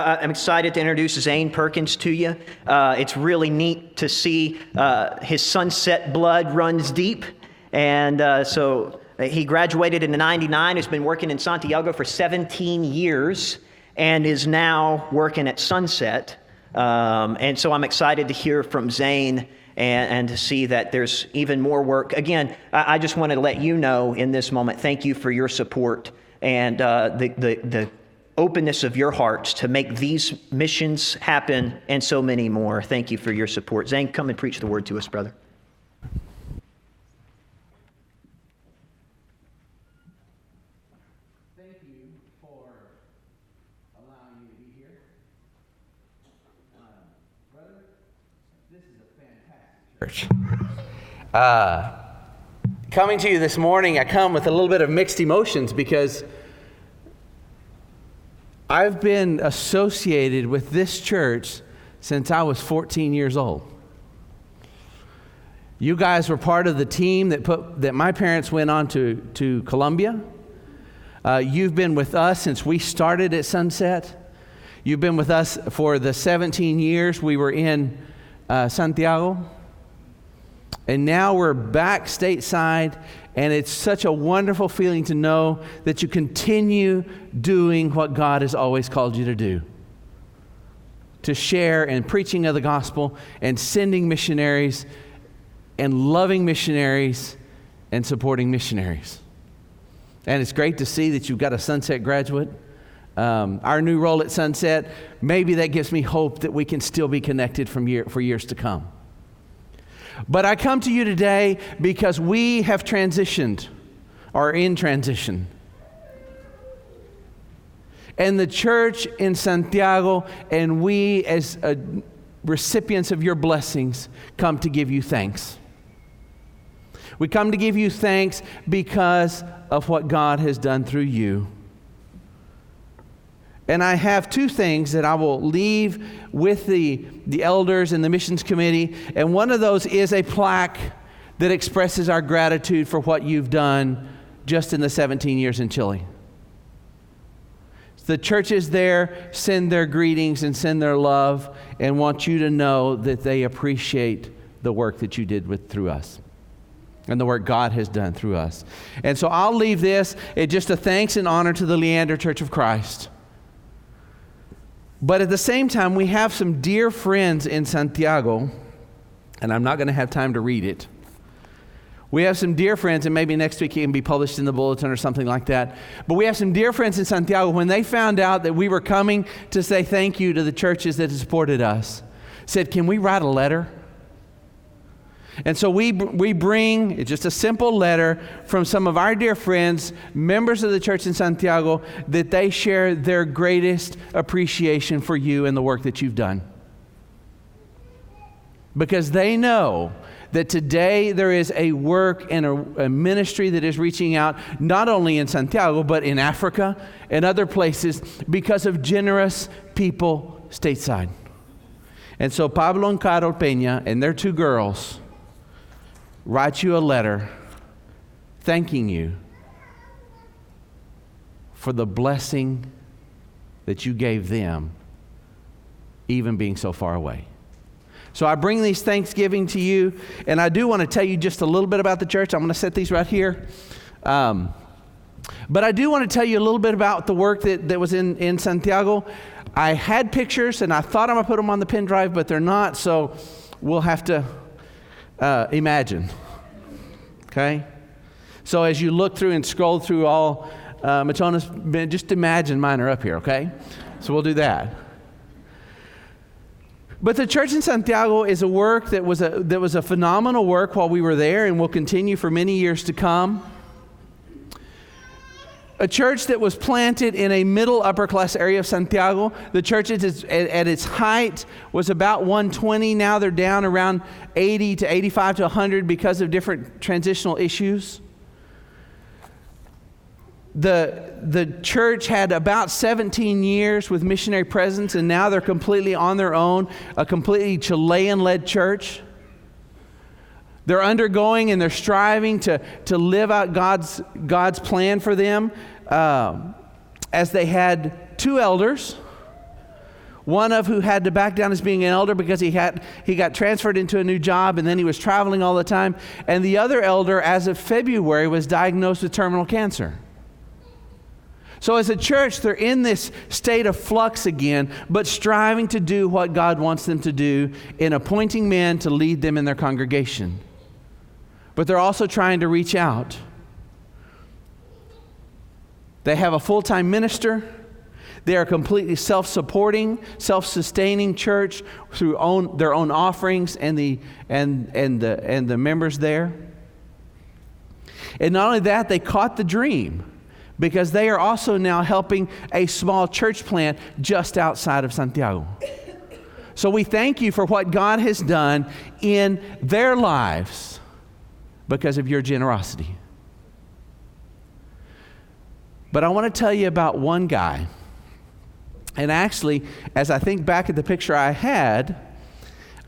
I'm excited to introduce Zane Perkins to you. It's really neat to see his Sunset blood runs deep. And so he graduated in '99, has been working in Santiago for 17 years, and is now working at Sunset. And so I'm excited to hear from Zane and to see that there's even more work. Again, I just want to let you know in this moment, thank you for your support and the openness of your hearts to make these missions happen and so many more. Thank you for your support. Zane, come and preach the word to us, brother. Thank you for allowing me to be here. Brother, this is a fantastic church. Coming to you this morning, I come with a little bit of mixed emotions because I've been associated with this church since I was 14 years old. You guys were part of the team that my parents went on to Colombia. You've been with us since we started at Sunset. You've been with us for the 17 years we were in Santiago. And now we're back stateside, and it's such a wonderful feeling to know that you continue doing what God has always called you to do. To share and preaching of the gospel and sending missionaries and loving missionaries and supporting missionaries. And it's great to see that you've got a Sunset graduate. Our new role at Sunset, maybe that gives me hope that we can still be connected for years to come. But I come to you today because we have transitioned, or in transition. And the church in Santiago and we as recipients of your blessings come to give you thanks. We come to give you thanks because of what God has done through you. And I have two things that I will leave with the elders and the missions committee. And one of those is a plaque that expresses our gratitude for what you've done just in the 17 years in Chile. The churches there send their greetings and send their love and want you to know that they appreciate the work that you did through us and the work God has done through us. And so I'll leave this as just a thanks and honor to the Leander Church of Christ. But at the same time, we have some dear friends in Santiago, and I'm not going to have time to read it. We have some dear friends, and maybe next week it can be published in the bulletin or something like that. But we have some dear friends in Santiago. When they found out that we were coming to say thank you to the churches that supported us, said, can we write a letter? And so we bring just a simple letter from some of our dear friends, members of the church in Santiago, that they share their greatest appreciation for you and the work that you've done. Because they know that today there is a work and a ministry that is reaching out not only in Santiago, but in Africa and other places because of generous people stateside. And so Pablo and Carol Peña and their two girls write you a letter thanking you for the blessing that you gave them, even being so far away. So I bring these Thanksgiving to you, and I do want to tell you just a little bit about the church. I'm going to set these right here. But I do want to tell you a little bit about the work that was in Santiago. I had pictures, and I thought I'm going to put them on the pen drive, but they're not, so we'll have to imagine. Okay? So as you look through and scroll through all Matona's, just imagine mine are up here, okay? So we'll do that. But the church in Santiago is a work that was a phenomenal work while we were there and will continue for many years to come. A church that was planted in a middle upper class area of Santiago. The church at its height was about 120. Now they're down around 80 to 85 to 100 because of different transitional issues. The church had about 17 years with missionary presence, and now they're completely on their own, a completely Chilean-led church. They're undergoing and they're striving to live out God's plan for them as they had two elders, one of who had to back down as being an elder because he got transferred into a new job, and then he was traveling all the time. And the other elder, as of February, was diagnosed with terminal cancer. So as a church, they're in this state of flux again, but striving to do what God wants them to do in appointing men to lead them in their congregation. But they're also trying to reach out. They have a full-time minister. They are a completely self-supporting, self-sustaining church through their own offerings and the members there. And not only that, they caught the dream, because they are also now helping a small church plant just outside of Santiago. So we thank you for what God has done in their lives because of your generosity. But I want to tell you about one guy. And actually, as I think back at the picture I had,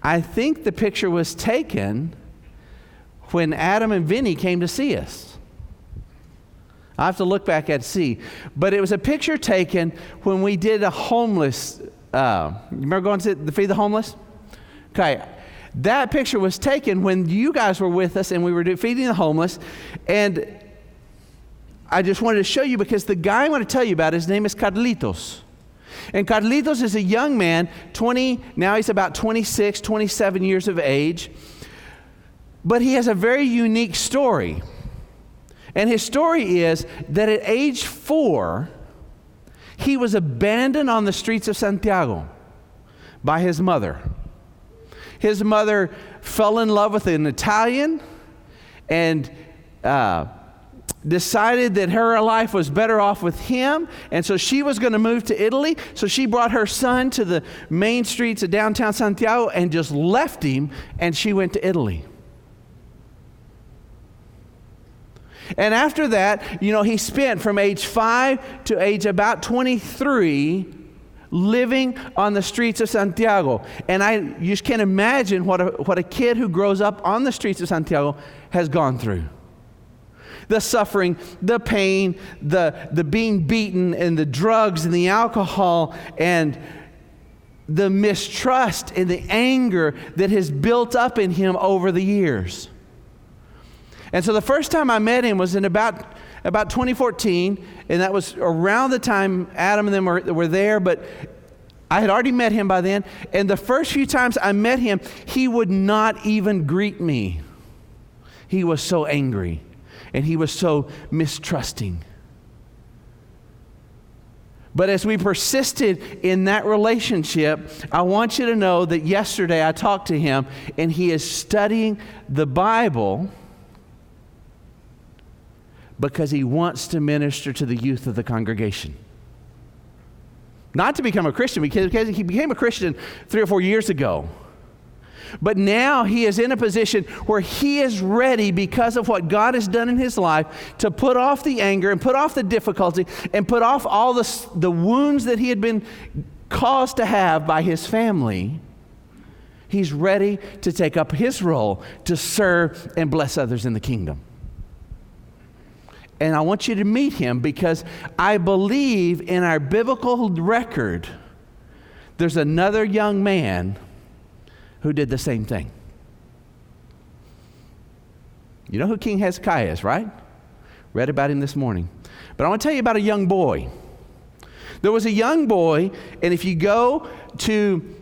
I think the picture was taken when Adam and Vinny came to see us. I have to look back and see. But it was a picture taken when we did a homeless, remember going to feed the homeless? Okay. That picture was taken when you guys were with us and we were feeding the homeless. And I just wanted to show you because the guy I want to tell you about, his name is Carlitos. And Carlitos is a young man, now he's about 26, 27 years of age. But he has a very unique story. And his story is that at age 4, he was abandoned on the streets of Santiago by his mother. His mother fell in love with an Italian and decided that her life was better off with him, and so she was going to move to Italy. So she brought her son to the main streets of downtown Santiago and just left him, and she went to Italy. And after that, he spent from age 5 to age about 23 living on the streets of Santiago. And you just can't imagine what a kid who grows up on the streets of Santiago has gone through. The suffering, the pain, the being beaten, and the drugs and the alcohol, and the mistrust and the anger that has built up in him over the years. And so the first time I met him was in about 2014, and that was around the time Adam and them were there, but I had already met him by then. And the first few times I met him, he would not even greet me. He was so angry, and he was so mistrusting. But as we persisted in that relationship, I want you to know that yesterday I talked to him, and he is studying the Bible because he wants to minister to the youth of the congregation. Not to become a Christian, because he became a Christian 3 or 4 years ago. But now he is in a position where he is ready, because of what God has done in his life, to put off the anger and put off the difficulty and put off all the wounds that he had been caused to have by his family. He's ready to take up his role to serve and bless others in the kingdom. And I want you to meet him because I believe in our biblical record, there's another young man who did the same thing. You know who King Hezekiah is, right? Read about him this morning. But I want to tell you about a young boy. There was a young boy, and if you go to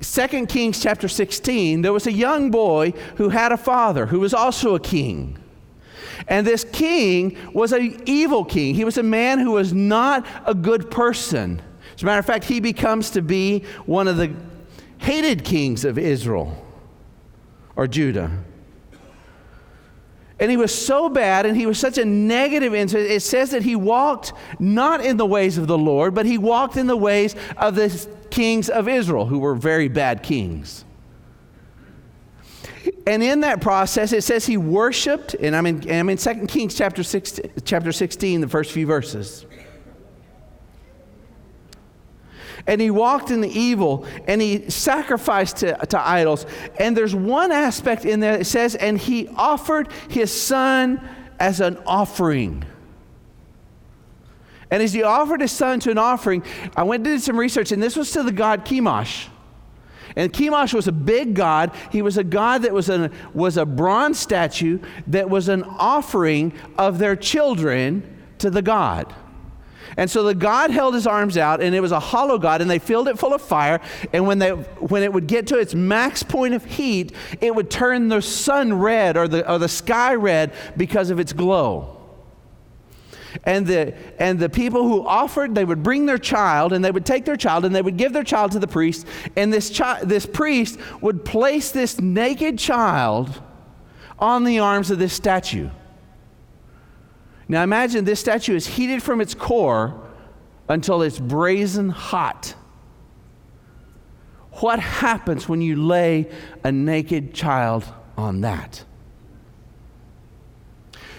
2 Kings chapter 16, there was a young boy who had a father who was also a king. And this king was an evil king. He was a man who was not a good person. As a matter of fact, he becomes to be one of the hated kings of Israel or Judah. And he was so bad, and he was such a negative influence. It says that he walked not in the ways of the Lord, but he walked in the ways of the kings of Israel, who were very bad kings. And in that process, it says he worshiped, and I'm in 2 Kings chapter 16, the first few verses. And he walked in the evil, and he sacrificed to idols. And there's one aspect in there that says, and he offered his son as an offering. And as he offered his son to an offering, I went and did some research, and this was to the god Chemosh. And Chemosh was a big god. He was a god that was a bronze statue that was an offering of their children to the god. And so the god held his arms out, and it was a hollow god, and they filled it full of fire. And when it would get to its max point of heat, it would turn the sun red or the sky red because of its glow. And the people who offered, they would bring their child, and they would take their child, and they would give their child to the priest. And this priest would place this naked child on the arms of this statue. Now imagine this statue is heated from its core until it's brazen hot. What happens when you lay a naked child on that?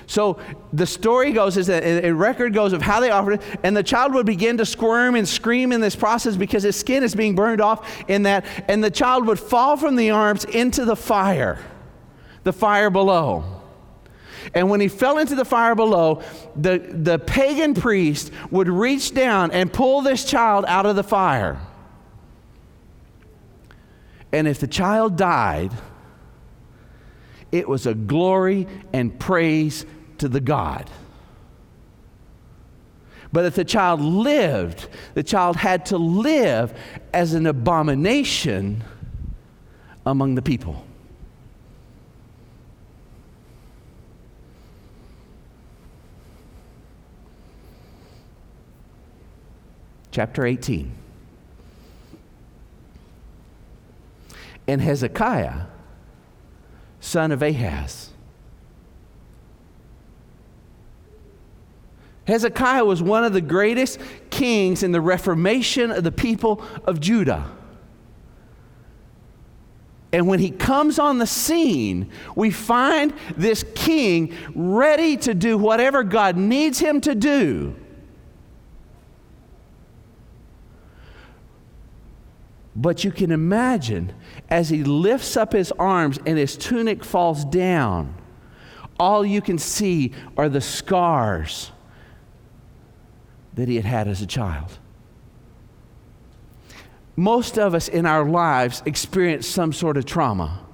So the story goes, is that a record goes of how they offered it, and the child would begin to squirm and scream in this process because his skin is being burned off in that, and the child would fall from the arms into the fire below. And when he fell into the fire below, the pagan priest would reach down and pull this child out of the fire. And if the child died, it was a glory and praise to the god. But if the child lived, the child had to live as an abomination among the people. Chapter 18. And Hezekiah, son of Ahaz. Hezekiah was one of the greatest kings in the reformation of the people of Judah. And when he comes on the scene, we find this king ready to do whatever God needs him to do. But you can imagine, as he lifts up his arms and his tunic falls down, all you can see are the scars that he had as a child. Most of us in our lives experience some sort of trauma.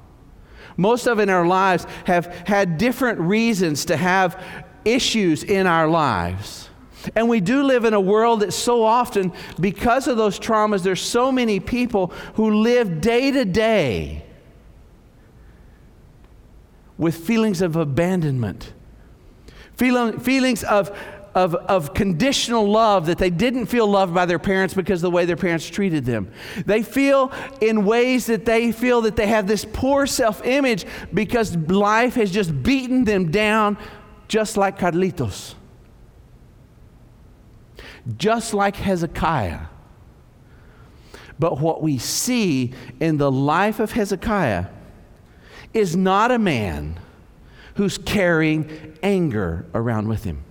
Most of us in our lives have had different reasons to have issues in our lives. And we do live in a world that so often, because of those traumas, there's so many people who live day to day with feelings of abandonment, feelings of conditional love, that they didn't feel loved by their parents because of the way their parents treated them. They feel in ways that they feel that they have this poor self-image because life has just beaten them down, just like Carlitos. Just like Hezekiah. But what we see in the life of Hezekiah is not a man who's carrying anger around with him.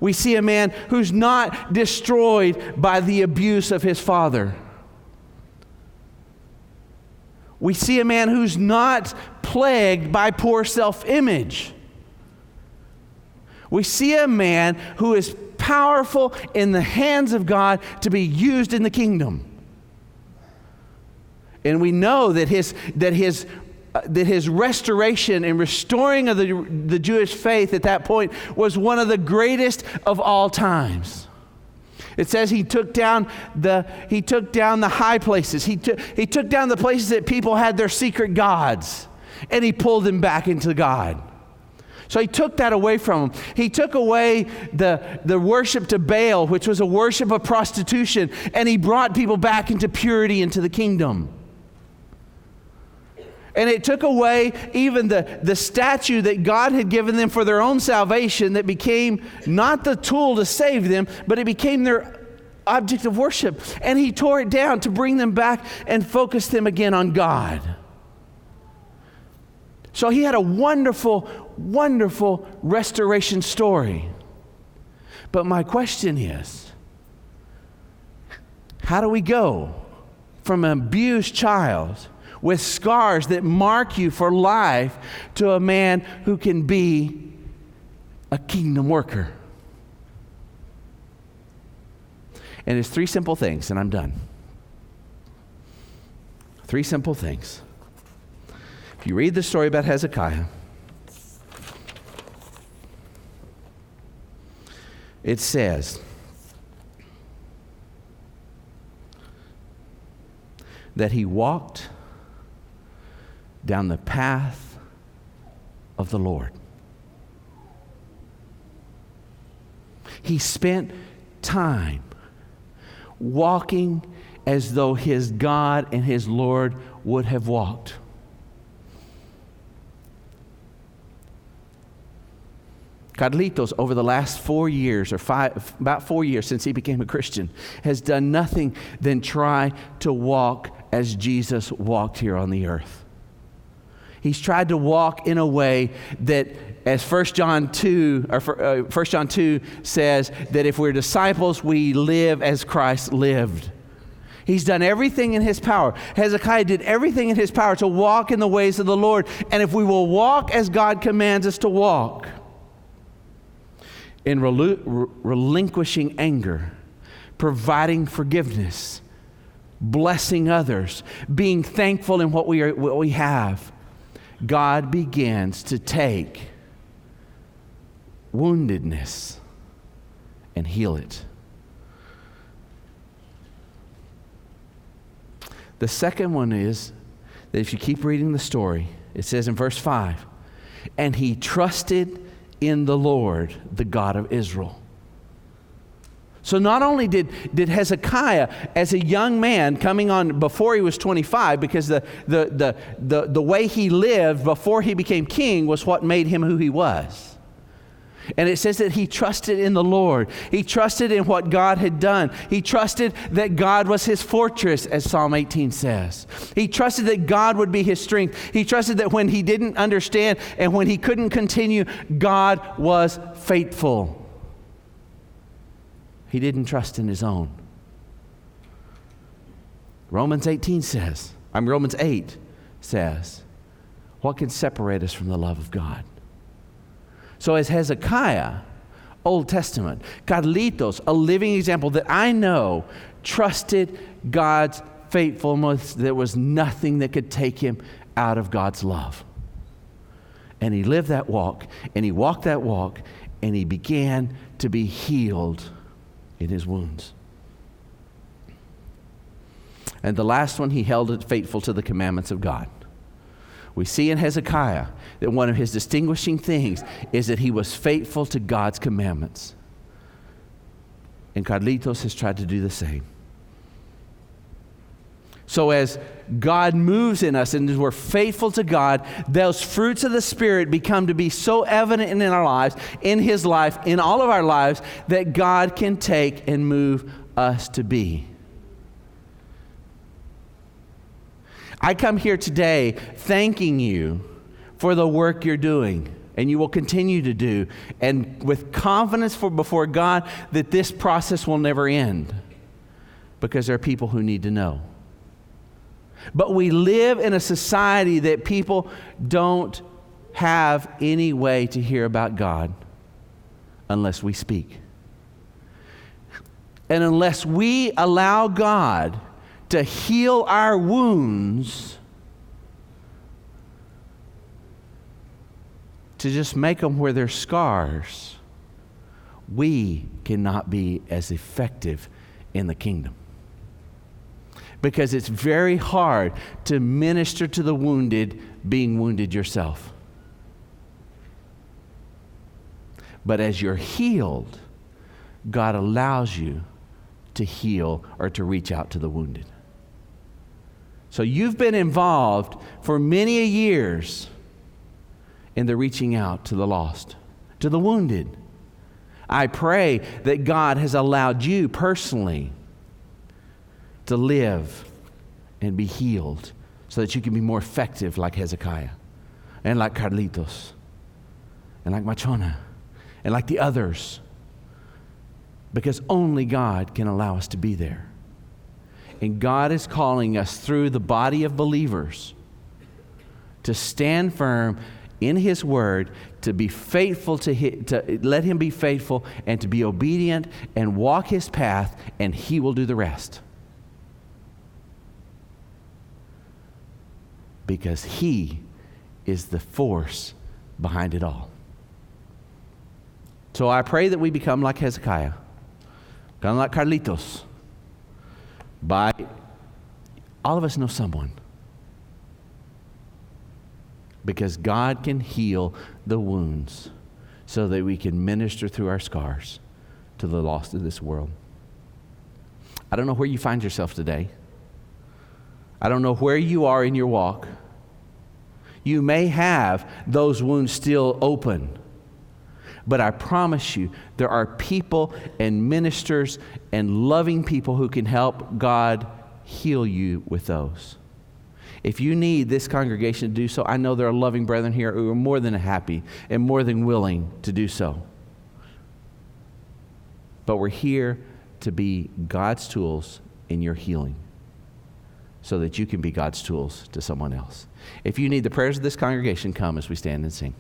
We see a man who's not destroyed by the abuse of his father. We see a man who's not plagued by poor self-image. We see a man who is powerful in the hands of God to be used in the kingdom. And we know that his restoration and restoring of the Jewish faith at that point was one of the greatest of all times. It says he took down the high places. He took down the places that people had their secret gods, and he pulled them back into God. So he took that away from them. He took away the worship to Baal, which was a worship of prostitution, and he brought people back into purity into the kingdom. And it took away even the statue that God had given them for their own salvation, that became not the tool to save them, but it became their object of worship. And he tore it down to bring them back and focus them again on God. So he had a wonderful, wonderful restoration story. But my question is, how do we go from an abused child with scars that mark you for life to a man who can be a kingdom worker? And it's 3 simple things, and I'm done. 3 simple things. If you read the story about Hezekiah, it says that he walked down the path of the Lord. He spent time walking as though his God and his Lord would have walked. Carlitos, over the last 4 years, about 4 years since he became a Christian, has done nothing than try to walk as Jesus walked here on the earth. He's tried to walk in a way that, as 1 John 2 says, that if we're disciples, we live as Christ lived. He's done everything in his power. Hezekiah did everything in his power to walk in the ways of the Lord. And if we will walk as God commands us to walk, in relinquishing anger, providing forgiveness, blessing others, being thankful in what we have, God begins to take woundedness and heal it. The second one is that if you keep reading the story, it says in verse 5, and he trusted in the Lord, the God of Israel. So not only did Hezekiah, as a young man coming on before he was 25, because the way he lived before he became king was what made him who he was. And it says that he trusted in the Lord. He trusted in what God had done. He trusted that God was his fortress, as Psalm 18 says. He trusted that God would be his strength. He trusted that when he didn't understand and when he couldn't continue, God was faithful. He didn't trust in his own. Romans 8 says, what can separate us from the love of God? So as Hezekiah, Old Testament, Carlitos, a living example that I know, trusted God's faithfulness. There was nothing that could take him out of God's love. And he lived that walk, and he walked that walk, and he began to be healed in his wounds. And the last one, he held it faithful to the commandments of God. We see in Hezekiah that one of his distinguishing things is that he was faithful to God's commandments. And Carlitos has tried to do the same. So as God moves in us and as we're faithful to God, those fruits of the Spirit become to be so evident in our lives, in his life, in all of our lives, that God can take and move us to be. I come here today thanking you for the work you're doing, and you will continue to do, and with confidence before God that this process will never end, because there are people who need to know. But we live in a society that people don't have any way to hear about God unless we speak. And unless we allow God to heal our wounds, to just make them where they're scars, we cannot be as effective in the kingdom. Because it's very hard to minister to the wounded being wounded yourself. But as you're healed, God allows you to heal or to reach out to the wounded. So you've been involved for many years in the reaching out to the lost, to the wounded. I pray that God has allowed you personally to live and be healed so that you can be more effective like Hezekiah and like Carlitos and like Machona and like the others, because only God can allow us to be there. And God is calling us through the body of believers to stand firm in His Word, to be faithful to let Him be faithful and to be obedient and walk His path, and He will do the rest. Because He is the force behind it all. So I pray that we become like Hezekiah, kind of like Carlitos. All of us know someone. Because God can heal the wounds so that we can minister through our scars to the lost of this world. I don't know where you find yourself today. I don't know where you are in your walk. You may have those wounds still open. But I promise you, there are people and ministers and loving people who can help God heal you with those. If you need this congregation to do so, I know there are loving brethren here who are more than happy and more than willing to do so. But we're here to be God's tools in your healing so that you can be God's tools to someone else. If you need the prayers of this congregation, come as we stand and sing.